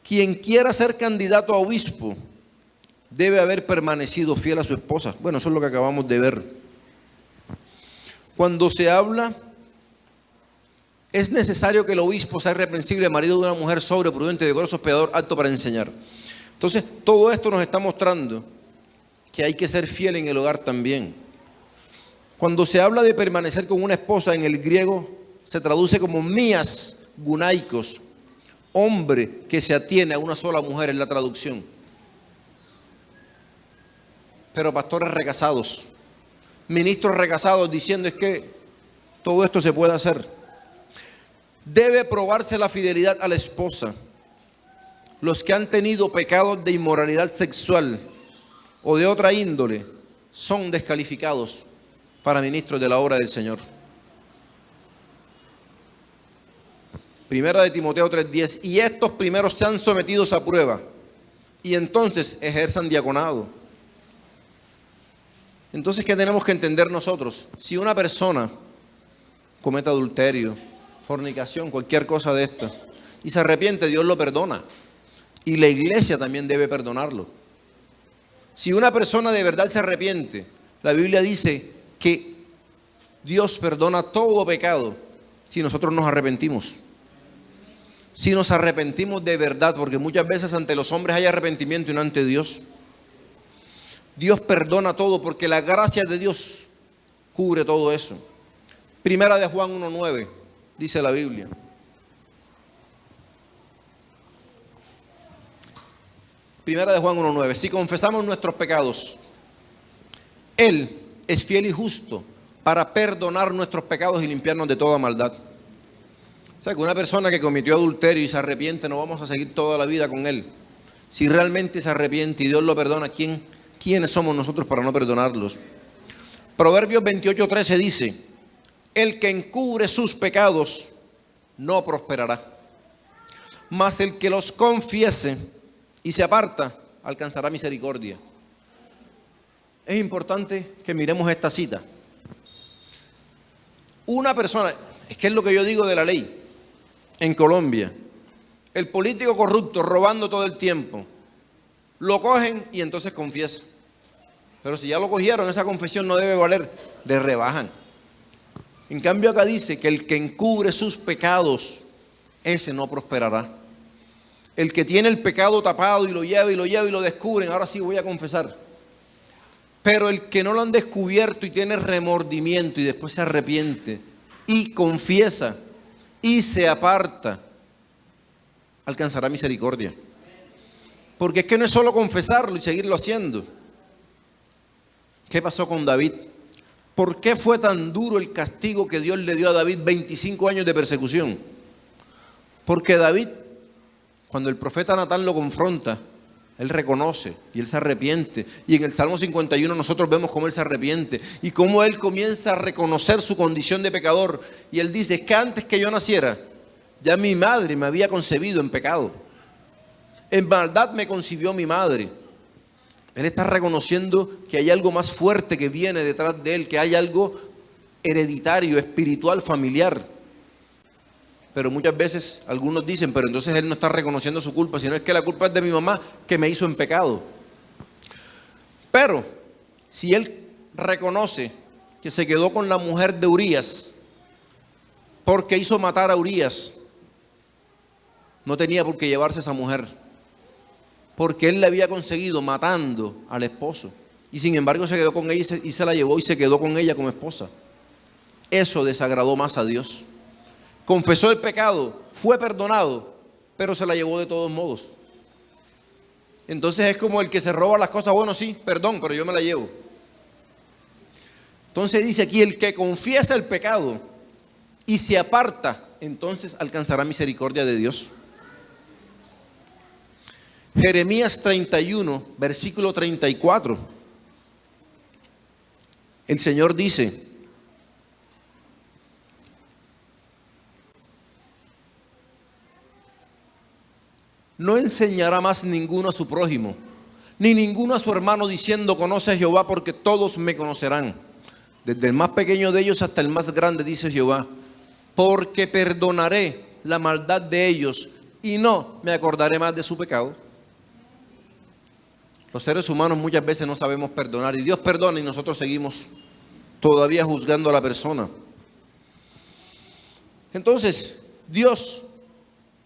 Quien quiera ser candidato a obispo debe haber permanecido fiel a su esposa. Bueno, eso es lo que acabamos de ver. Cuando se habla, es necesario que el obispo sea irreprensible, marido de una mujer sobrio, prudente, decoroso, hospedador, apto para enseñar. Entonces, todo esto nos está mostrando que hay que ser fiel en el hogar también. Cuando se habla de permanecer con una esposa, en el griego se traduce como mías gunaicos, hombre que se atiene a una sola mujer en la traducción. Pero pastores recasados, ministros recasados diciendo es que todo esto se puede hacer. Debe probarse la fidelidad a la esposa. Los que han tenido pecados de inmoralidad sexual o de otra índole son descalificados para ministros de la obra del Señor. Primera de Timoteo 3:10, y estos primeros sean sometidos a prueba y entonces ejerzan diaconado. Entonces, ¿qué tenemos que entender nosotros? Si una persona comete adulterio, fornicación, cualquier cosa de estas, y se arrepiente, Dios lo perdona. Y la iglesia también debe perdonarlo. Si una persona de verdad se arrepiente, la Biblia dice que Dios perdona todo pecado si nosotros nos arrepentimos. Si nos arrepentimos de verdad, porque muchas veces ante los hombres hay arrepentimiento y no ante Dios. Dios perdona todo porque la gracia de Dios cubre todo eso. Primera de Juan 1:9 dice la Biblia. Primera de Juan 1:9. Si confesamos nuestros pecados, Él es fiel y justo para perdonar nuestros pecados y limpiarnos de toda maldad. O sea, que una persona que cometió adulterio y se arrepiente, no vamos a seguir toda la vida con él. Si realmente se arrepiente y Dios lo perdona, ¿quiénes somos nosotros para no perdonarlos? Proverbios 28:13 dice, el que encubre sus pecados no prosperará, mas el que los confiese y se aparta alcanzará misericordia. Es importante que miremos esta cita. Una persona, es que es lo que yo digo de la ley en Colombia, el político corrupto robando todo el tiempo, lo cogen y entonces confiesa. Pero si ya lo cogieron, esa confesión no debe valer, le rebajan. En cambio acá dice que el que encubre sus pecados, ese no prosperará. El que tiene el pecado tapado y lo lleva y lo descubren, ahora sí voy a confesar. Pero el que no lo han descubierto y tiene remordimiento y después se arrepiente y confiesa y se aparta, alcanzará misericordia. Porque es que no es solo confesarlo y seguirlo haciendo. ¿Qué pasó con David? ¿Por qué fue tan duro el castigo que Dios le dio a David, 25 años de persecución? Porque David, cuando el profeta Natán lo confronta, él reconoce y él se arrepiente. Y en el Salmo 51 nosotros vemos cómo él se arrepiente y cómo él comienza a reconocer su condición de pecador. Y él dice, es que antes que yo naciera, ya mi madre me había concebido en pecado. En maldad me concibió mi madre. Él está reconociendo que hay algo más fuerte que viene detrás de él, que hay algo hereditario, espiritual, familiar. Pero muchas veces algunos dicen, pero entonces él no está reconociendo su culpa, sino es que la culpa es de mi mamá que me hizo en pecado. Pero si él reconoce que se quedó con la mujer de Urías porque hizo matar a Urías, no tenía por qué llevarse a esa mujer, porque él le había conseguido matando al esposo. Y sin embargo se quedó con ella y se la llevó y se quedó con ella como esposa. Eso desagradó más a Dios. Confesó el pecado, fue perdonado, pero se la llevó de todos modos. Entonces es como el que se roba las cosas, bueno, sí, perdón, pero yo me la llevo. Entonces dice aquí, el que confiesa el pecado y se aparta, entonces alcanzará misericordia de Dios. Jeremías 31, versículo 34. El Señor dice, no enseñará más ninguno a su prójimo, ni ninguno a su hermano diciendo, conoce a Jehová, porque todos me conocerán. Desde el más pequeño de ellos hasta el más grande, dice Jehová, porque perdonaré la maldad de ellos y no me acordaré más de su pecado. Los seres humanos muchas veces no sabemos perdonar y Dios perdona y nosotros seguimos todavía juzgando a la persona. Entonces, Dios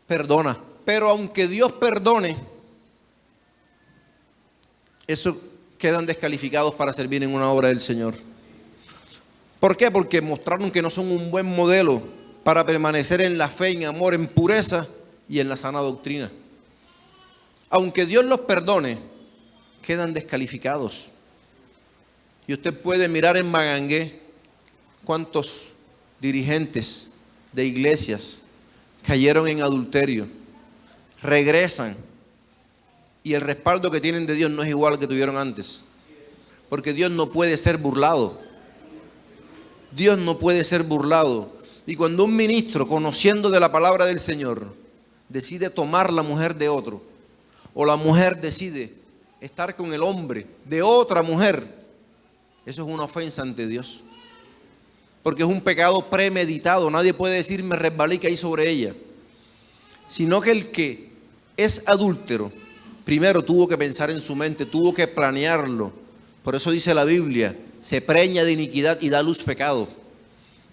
perdona. Pero aunque Dios perdone, eso quedan descalificados para servir en una obra del Señor. ¿Por qué? Porque mostraron que no son un buen modelo para permanecer en la fe, en amor, en pureza y en la sana doctrina. Aunque Dios los perdone, quedan descalificados. Y usted puede mirar en Magangué cuántos dirigentes de iglesias cayeron en adulterio, regresan y el respaldo que tienen de Dios no es igual al que tuvieron antes. Porque Dios no puede ser burlado. Dios no puede ser burlado. Y cuando un ministro, conociendo de la palabra del Señor, decide tomar la mujer de otro, o la mujer decide estar con el hombre de otra mujer, eso es una ofensa ante Dios. Porque es un pecado premeditado. Nadie puede decir me resbalé y caí sobre ella. Sino que el que es adúltero, primero tuvo que pensar en su mente, tuvo que planearlo. Por eso dice la Biblia, se preña de iniquidad y da luz pecado.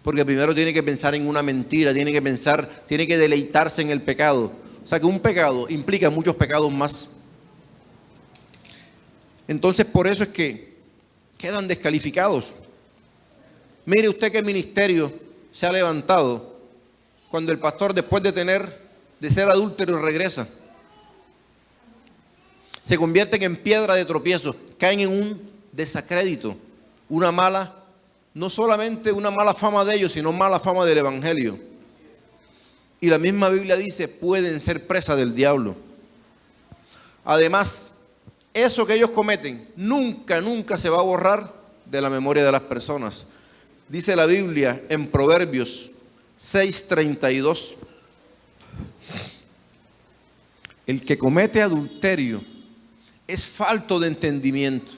Porque primero tiene que pensar en una mentira, tiene que deleitarse en el pecado. O sea que un pecado implica muchos pecados más. Entonces por eso es que quedan descalificados. Mire usted qué ministerio se ha levantado cuando el pastor, después de ser adúltero, regresa. Se convierten en piedra de tropiezo, caen en un desacrédito, no solamente una mala fama de ellos, sino mala fama del evangelio. Y la misma Biblia dice, pueden ser presa del diablo. Además, eso que ellos cometen nunca se va a borrar de la memoria de las personas. Dice la Biblia en Proverbios 6:32, el que comete adulterio es falto de entendimiento,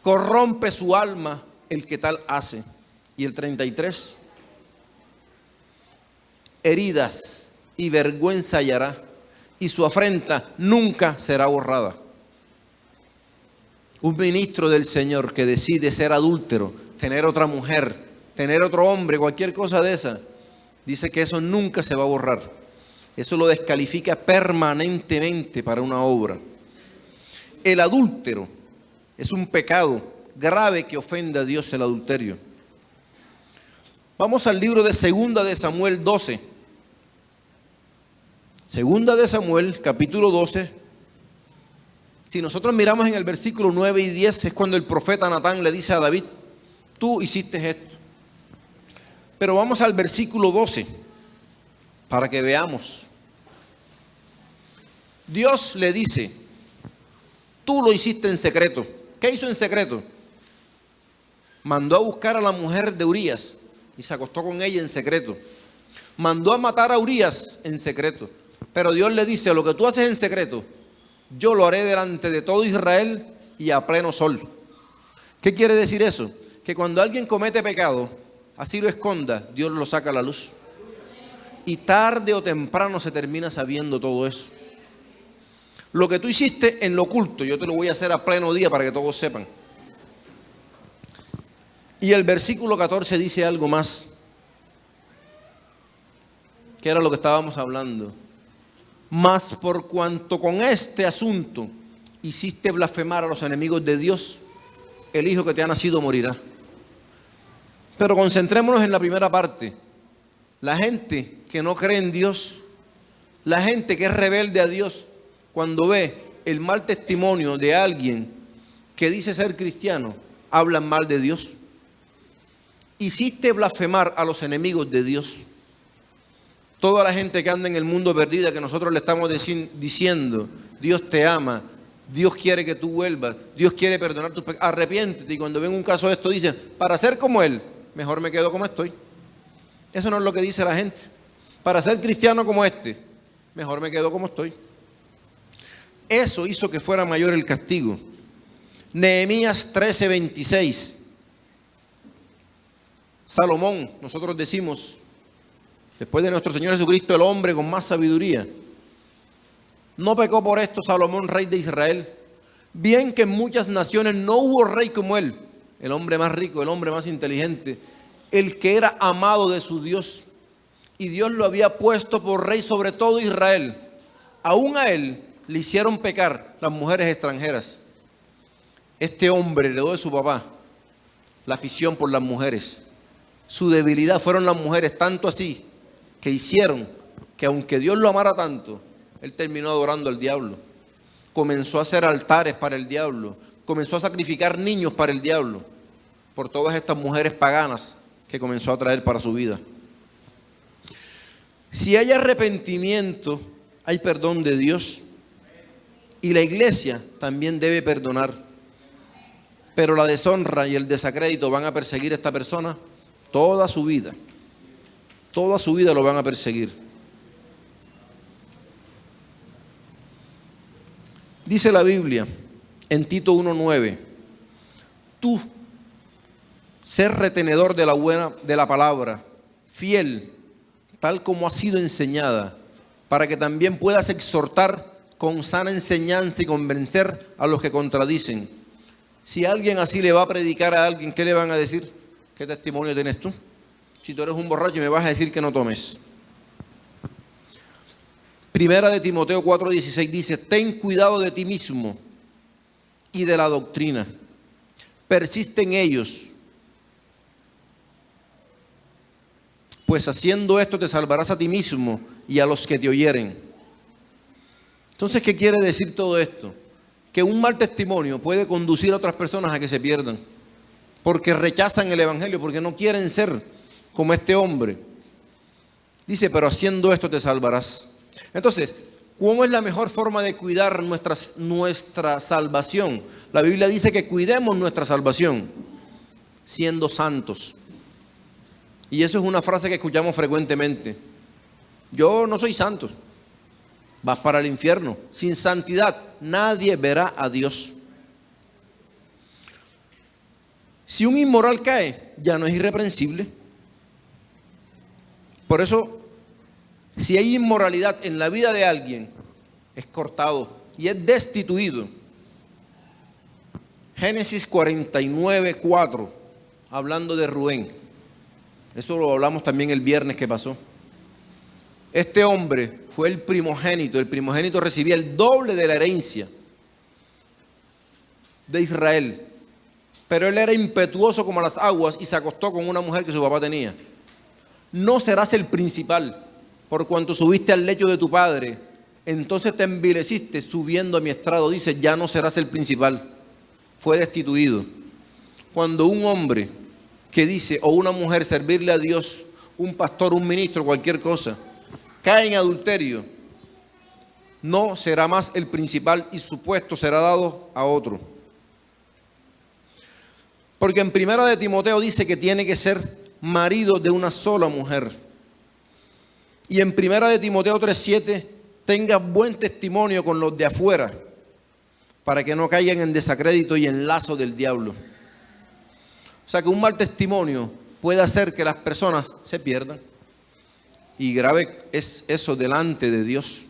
corrompe su alma el que tal hace. Y el 33, heridas y vergüenza hallará, y su afrenta nunca será borrada. Un ministro del Señor que decide ser adúltero, tener otra mujer, tener otro hombre, cualquier cosa de esa, dice que eso nunca se va a borrar. Eso lo descalifica permanentemente para una obra. El adúltero es un pecado grave que ofende a Dios, el adulterio. Vamos al libro de Segunda de Samuel 12. Segunda de Samuel, capítulo 12. Si nosotros miramos en el versículo 9 y 10, es cuando el profeta Natán le dice a David, tú hiciste esto. Pero vamos al versículo 12, para que veamos. Dios le dice, tú lo hiciste en secreto. ¿Qué hizo en secreto? Mandó a buscar a la mujer de Urías y se acostó con ella en secreto. Mandó a matar a Urías en secreto. Pero Dios le dice, lo que tú haces en secreto, yo lo haré delante de todo Israel y a pleno sol. ¿Qué quiere decir eso? Que cuando alguien comete pecado, así lo esconda, Dios lo saca a la luz. Y tarde o temprano se termina sabiendo todo eso. Lo que tú hiciste en lo oculto, yo te lo voy a hacer a pleno día para que todos sepan. Y el versículo 14 dice algo más, que era lo que estábamos hablando. Mas por cuanto con este asunto hiciste blasfemar a los enemigos de Dios, el hijo que te ha nacido morirá. Pero concentrémonos en la primera parte. La gente que no cree en Dios, la gente que es rebelde a Dios, cuando ve el mal testimonio de alguien que dice ser cristiano, hablan mal de Dios. Hiciste blasfemar a los enemigos de Dios. Toda la gente que anda en el mundo perdida, que nosotros le estamos diciendo, Dios te ama, Dios quiere que tú vuelvas, Dios quiere perdonar tus pecados, arrepiéntete. Y cuando ven un caso de esto dicen, para ser como Él, mejor me quedo como estoy. Eso no es lo que dice la gente. Para ser cristiano como este, mejor me quedo como estoy. Eso hizo que fuera mayor el castigo. Nehemías 13:26. Salomón, nosotros decimos, después de nuestro Señor Jesucristo, el hombre con más sabiduría. No pecó por esto Salomón, rey de Israel. Bien que en muchas naciones no hubo rey como él, el hombre más rico, el hombre más inteligente, el que era amado de su Dios. Y Dios lo había puesto por rey sobre todo Israel. Aún a él le hicieron pecar las mujeres extranjeras. Este hombre heredó de su papá la afición por las mujeres. Su debilidad fueron las mujeres, tanto así que hicieron que aunque Dios lo amara tanto, él terminó adorando al diablo. Comenzó a hacer altares para el diablo, comenzó a sacrificar niños para el diablo, por todas estas mujeres paganas que comenzó a traer para su vida. Si hay arrepentimiento, hay perdón de Dios, y la iglesia también debe perdonar. Pero la deshonra y el desacrédito van a perseguir a esta persona toda su vida. Toda su vida lo van a perseguir. Dice la Biblia en Tito 1:9, tú, ser retenedor de la palabra, fiel, tal como ha sido enseñada, para que también puedas exhortar con sana enseñanza y convencer a los que contradicen. Si alguien así le va a predicar a alguien, ¿qué le van a decir? ¿Qué testimonio tienes tú? Si tú eres un borracho y me vas a decir que no tomes. Primera de Timoteo 4:16 dice, ten cuidado de ti mismo y de la doctrina. Persiste en ellos, pues haciendo esto te salvarás a ti mismo y a los que te oyeren. Entonces, ¿qué quiere decir todo esto? Que un mal testimonio puede conducir a otras personas a que se pierdan, porque rechazan el evangelio, porque no quieren ser como este hombre. Dice, pero haciendo esto te salvarás. Entonces, ¿cómo es la mejor forma de cuidar nuestra salvación? La Biblia dice que cuidemos nuestra salvación siendo santos. Y eso es una frase que escuchamos frecuentemente. Yo no soy santo. Vas para el infierno. Sin santidad nadie verá a Dios. Si un inmoral cae, ya no es irreprensible. Por eso, si hay inmoralidad en la vida de alguien, es cortado y es destituido. Génesis 49:4, hablando de Rubén. Eso lo hablamos también el viernes que pasó. Este hombre fue el primogénito recibía el doble de la herencia de Israel. Pero él era impetuoso como las aguas y se acostó con una mujer que su papá tenía. No serás el principal, por cuanto subiste al lecho de tu padre, entonces te envileciste subiendo a mi estrado. Dice, ya no serás el principal. Fue destituido. Cuando un hombre que dice, o una mujer, servirle a Dios, un pastor, un ministro, cualquier cosa, cae en adulterio, no será más el principal y su puesto será dado a otro. Porque en Primera de Timoteo dice que tiene que ser marido de una sola mujer. Y en Primera de Timoteo 3:7, tenga buen testimonio con los de afuera, para que no caigan en desacrédito y en lazo del diablo. O sea que un mal testimonio puede hacer que las personas se pierdan. Y grave es eso delante de Dios.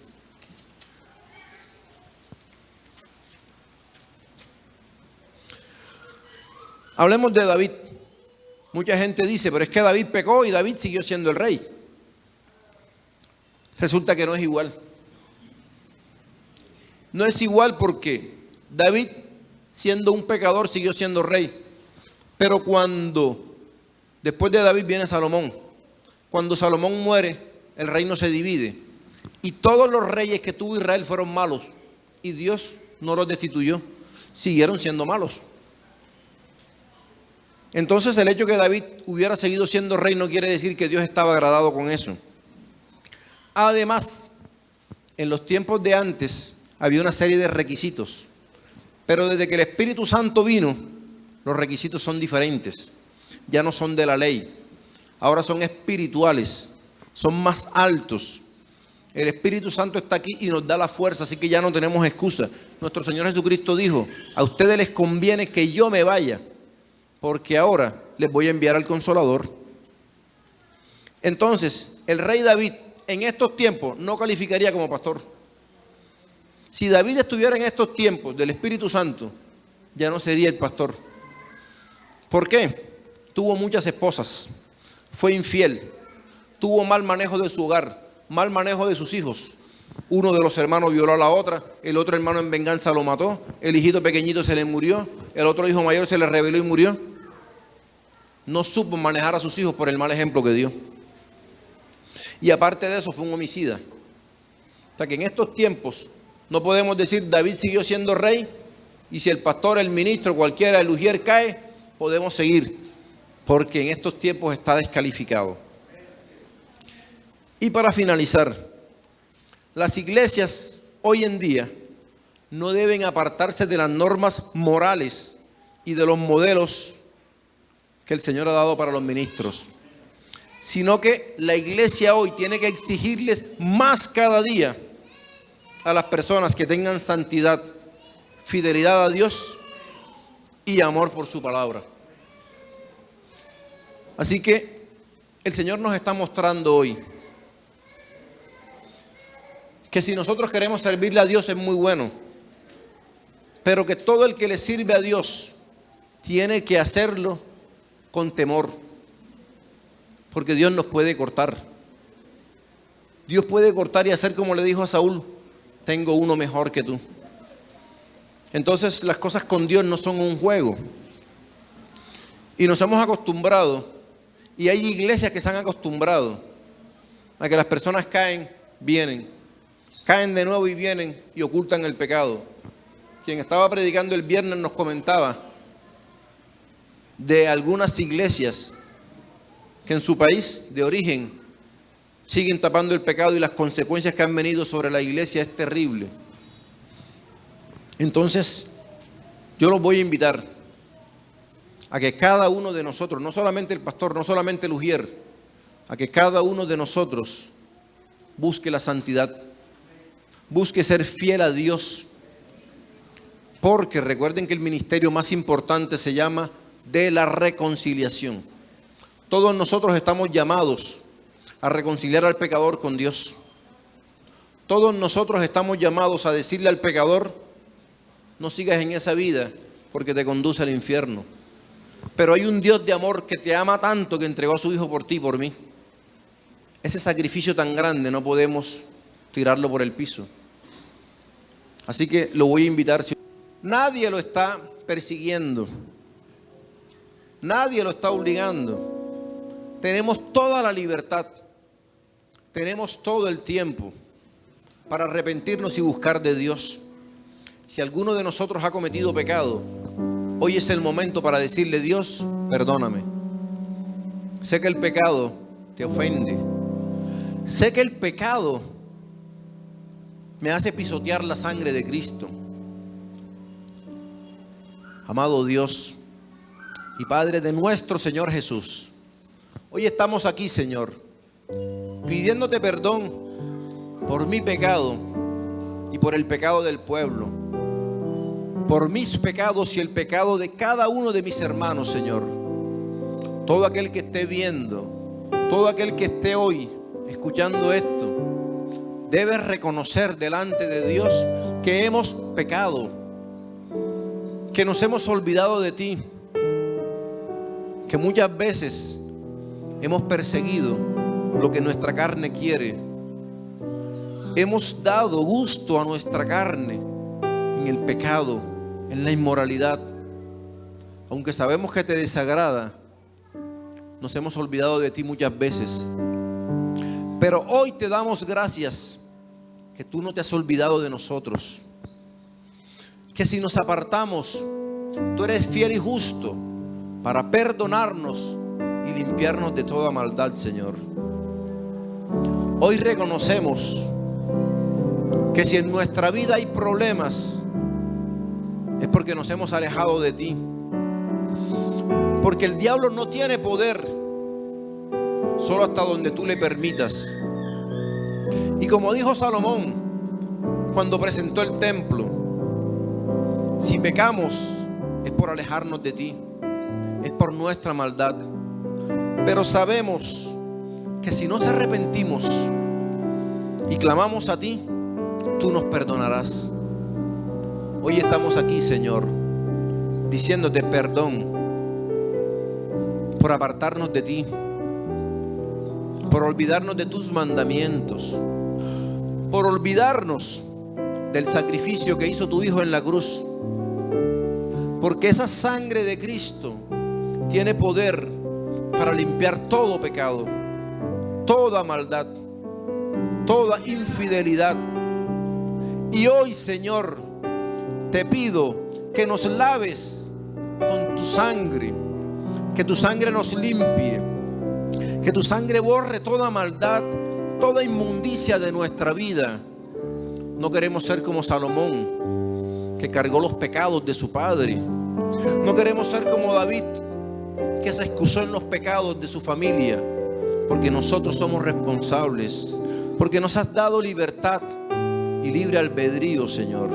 Hablemos de David. Mucha gente dice, pero es que David pecó y David siguió siendo el rey. Resulta que no es igual. No es igual porque David, siendo un pecador, siguió siendo rey. Pero después de David viene Salomón. Cuando Salomón muere, el reino se divide. Y todos los reyes que tuvo Israel fueron malos. Y Dios no los destituyó. Siguieron siendo malos. Entonces el hecho que David hubiera seguido siendo rey no quiere decir que Dios estaba agradado con eso. Además, en los tiempos de antes había una serie de requisitos. Pero desde que el Espíritu Santo vino, los requisitos son diferentes. Ya no son de la ley. Ahora son espirituales. Son más altos. El Espíritu Santo está aquí y nos da la fuerza, así que ya no tenemos excusa. Nuestro Señor Jesucristo dijo, a ustedes les conviene que yo me vaya, porque ahora les voy a enviar al Consolador. Entonces, el rey David en estos tiempos no calificaría como pastor. Si David estuviera en estos tiempos del Espíritu Santo, ya no sería el pastor. ¿Por qué? Tuvo muchas esposas, fue infiel, tuvo mal manejo de su hogar, mal manejo de sus hijos. Uno de los hermanos violó a la otra, el otro hermano en venganza lo mató, el hijito pequeñito se le murió, el otro hijo mayor se le rebeló y murió. No supo manejar a sus hijos por el mal ejemplo que dio. Y aparte de eso fue un homicida. O sea que en estos tiempos no podemos decir David siguió siendo rey y si el pastor, el ministro, cualquiera, el ujier cae, podemos seguir. Porque en estos tiempos está descalificado. Y para finalizar, las iglesias hoy en día no deben apartarse de las normas morales y de los modelos que el Señor ha dado para los ministros, sino que la iglesia hoy tiene que exigirles más cada día a las personas que tengan santidad, fidelidad a Dios y amor por su palabra. Así que el Señor nos está mostrando hoy que si nosotros queremos servirle a Dios es muy bueno, pero que todo el que le sirve a Dios tiene que hacerlo con temor, porque Dios nos puede cortar. Dios puede cortar y hacer como le dijo a Saúl: tengo uno mejor que tú. Entonces las cosas con Dios no son un juego. Y nos hemos acostumbrado, y hay iglesias que se han acostumbrado a que las personas caen, vienen, caen de nuevo y vienen y ocultan el pecado. Quien estaba predicando el viernes nos comentaba de algunas iglesias que en su país de origen siguen tapando el pecado y las consecuencias que han venido sobre la iglesia es terrible. Entonces, yo los voy a invitar a que cada uno de nosotros, no solamente el pastor, no solamente el ujier, a que cada uno de nosotros busque la santidad, busque ser fiel a Dios, porque recuerden que el ministerio más importante se llama de la reconciliación. Todos nosotros estamos llamados a reconciliar al pecador con Dios. Todos nosotros estamos llamados a decirle al pecador: no sigas en esa vida porque te conduce al infierno. Pero hay un Dios de amor que te ama tanto que entregó a su Hijo por ti y por mí. Ese sacrificio tan grande no podemos tirarlo por el piso. Así que lo voy a invitar. Nadie lo está persiguiendo. Nadie lo está obligando. Tenemos toda la libertad. Tenemos todo el tiempo para arrepentirnos y buscar de Dios. Si alguno de nosotros ha cometido pecado, hoy es el momento para decirle: Dios, perdóname. Sé que el pecado te ofende. Sé que el pecado me hace pisotear la sangre de Cristo. Amado Dios y Padre de nuestro Señor Jesús, hoy estamos aquí, Señor, pidiéndote perdón por mi pecado y por el pecado del pueblo, por mis pecados y el pecado de cada uno de mis hermanos, Señor. Todo aquel que esté viendo, todo aquel que esté hoy escuchando esto, debe reconocer delante de Dios que hemos pecado, que nos hemos olvidado de ti, que muchas veces hemos perseguido lo que nuestra carne quiere. Hemos dado gusto a nuestra carne en el pecado, en la inmoralidad. Aunque sabemos que te desagrada, nos hemos olvidado de ti muchas veces. Pero hoy te damos gracias que tú no te has olvidado de nosotros. Que si nos apartamos, tú eres fiel y justo para perdonarnos y limpiarnos de toda maldad, Señor. Hoy reconocemos que si en nuestra vida hay problemas, es porque nos hemos alejado de ti. Porque el diablo no tiene poder solo hasta donde tú le permitas. Y como dijo Salomón cuando presentó el templo: si pecamos es por alejarnos de ti, es por nuestra maldad. Pero sabemos que si nos arrepentimos y clamamos a ti, tú nos perdonarás. Hoy estamos aquí, Señor, diciéndote perdón por apartarnos de ti, por olvidarnos de tus mandamientos, por olvidarnos del sacrificio que hizo tu Hijo en la cruz. Porque esa sangre de Cristo tiene poder para limpiar todo pecado, toda maldad. toda infidelidad. Y hoy, Señor, te pido que nos laves con tu sangre, que tu sangre nos limpie, que tu sangre borre toda maldad, toda inmundicia de nuestra vida. No queremos ser como Salomón, que cargó los pecados de su padre. No queremos ser como David, que se excusó en los pecados de su familia, porque nosotros somos responsables, porque nos has dado libertad y libre albedrío, Señor.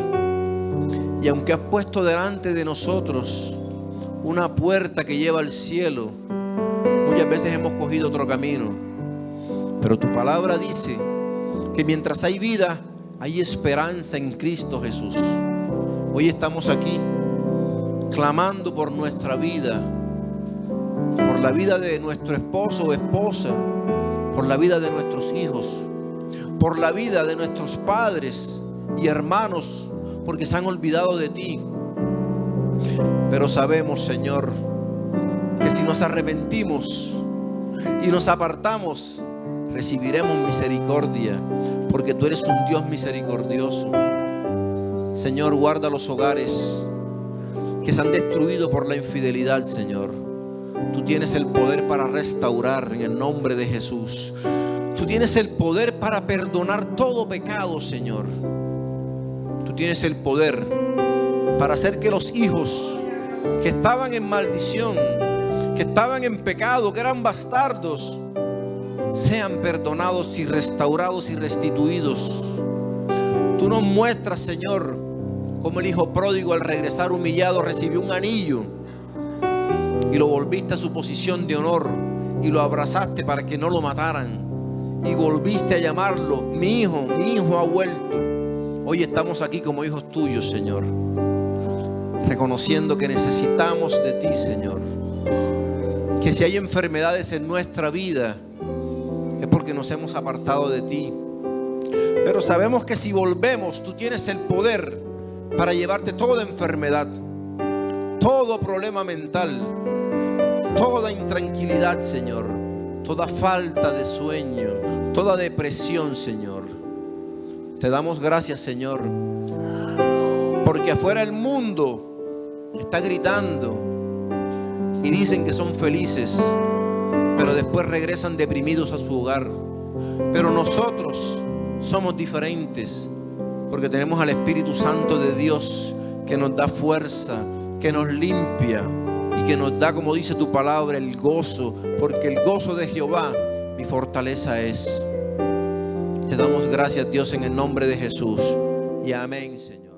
Y aunque has puesto delante de nosotros una puerta que lleva al cielo, muchas veces hemos cogido otro camino. Pero tu palabra dice que mientras hay vida, hay esperanza en Cristo Jesús. Hoy estamos aquí clamando por nuestra vida, por la vida de nuestro esposo o esposa, por la vida de nuestros hijos, por la vida de nuestros padres y hermanos, porque se han olvidado de ti. Pero sabemos, Señor, que si nos arrepentimos y nos apartamos, recibiremos misericordia, porque tú eres un Dios misericordioso. Señor, guarda los hogares que se han destruido por la infidelidad, Señor. Tú tienes el poder para restaurar en el nombre de Jesús. Tú tienes el poder para perdonar todo pecado, Señor. Tú tienes el poder para hacer que los hijos que estaban en maldición, que estaban en pecado, que eran bastardos, sean perdonados y restaurados y restituidos. Tú nos muestras, Señor, cómo el hijo pródigo al regresar humillado recibió un anillo y lo volviste a su posición de honor y lo abrazaste para que no lo mataran y volviste a llamarlo mi hijo ha vuelto. Hoy estamos aquí como hijos tuyos, Señor, reconociendo que necesitamos de ti, Señor. Que si hay enfermedades en nuestra vida es porque nos hemos apartado de ti. Pero sabemos que si volvemos, tú tienes el poder para llevarte toda enfermedad, todo problema mental, toda intranquilidad, Señor, toda falta de sueño, toda depresión, Señor. Te damos gracias, Señor, porque afuera el mundo está gritando y dicen que son felices, pero después regresan deprimidos a su hogar. Pero nosotros somos diferentes, porque tenemos al Espíritu Santo de Dios que nos da fuerza, que nos limpia y que nos da, como dice tu palabra, el gozo, porque el gozo de Jehová mi fortaleza es. Te damos gracias, Dios, en el nombre de Jesús, y amén, Señor.